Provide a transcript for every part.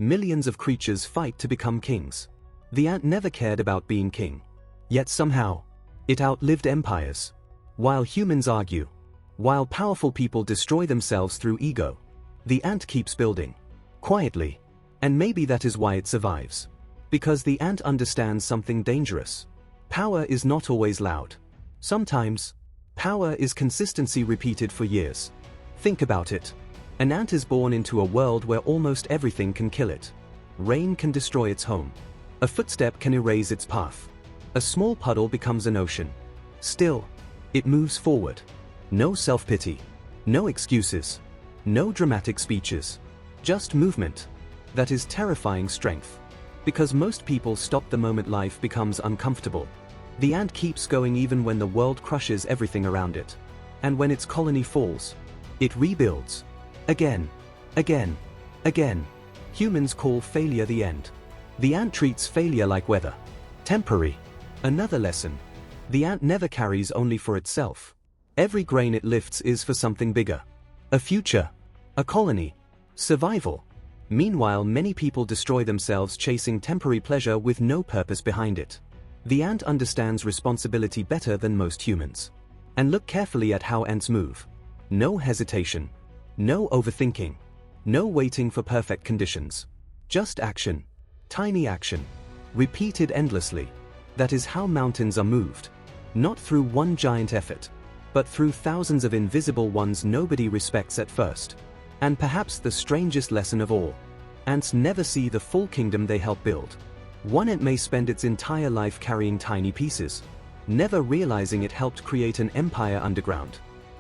Millions of creatures fight to become kings. The ant never cared about being king. Yet somehow, it outlived empires. While humans argue, while powerful people destroy themselves through ego, the ant keeps building. Quietly. And maybe that is why it survives. Because the ant understands something dangerous. Power is not always loud. Sometimes, power is consistency repeated for years. Think about it. An ant is born into a world where almost everything can kill it. Rain can destroy its home. A footstep can erase its path. A small puddle becomes an ocean. Still, it moves forward. No self-pity. No excuses. No dramatic speeches. Just movement. That is terrifying strength. Because most people stop the moment life becomes uncomfortable. The ant keeps going even when the world crushes everything around it. And when its colony falls, it rebuilds. Again. Again. Again. Humans call failure the end. The ant treats failure like weather. Temporary. Another lesson. The ant never carries only for itself. Every grain it lifts is for something bigger. A future. A colony. Survival. Meanwhile, many people destroy themselves chasing temporary pleasure with no purpose behind it. The ant understands responsibility better than most humans. And look carefully at how ants move. No hesitation. No overthinking. No waiting for perfect conditions. Just action. Tiny action. Repeated endlessly. That is how mountains are moved. Not through one giant effort, but through thousands of invisible ones nobody respects at first. And perhaps the strangest lesson of all. Ants never see the full kingdom they help build. One ant may spend its entire life carrying tiny pieces, never realizing it helped create an empire underground.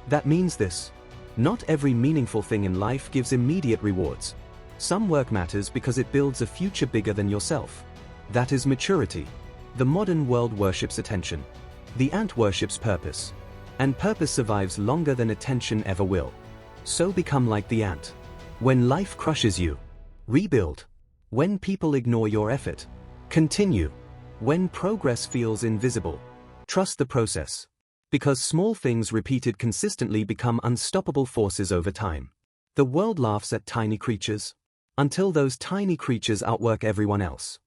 That means this. Not every meaningful thing in life gives immediate rewards. Some work matters because it builds a future bigger than yourself. That is maturity. The modern world worships attention. The ant worships purpose. And purpose survives longer than attention ever will. So become like the ant. When life crushes you, rebuild. When people ignore your effort, continue. When progress feels invisible, trust the process. Because small things repeated consistently become unstoppable forces over time. The world laughs at tiny creatures, until those tiny creatures outwork everyone else.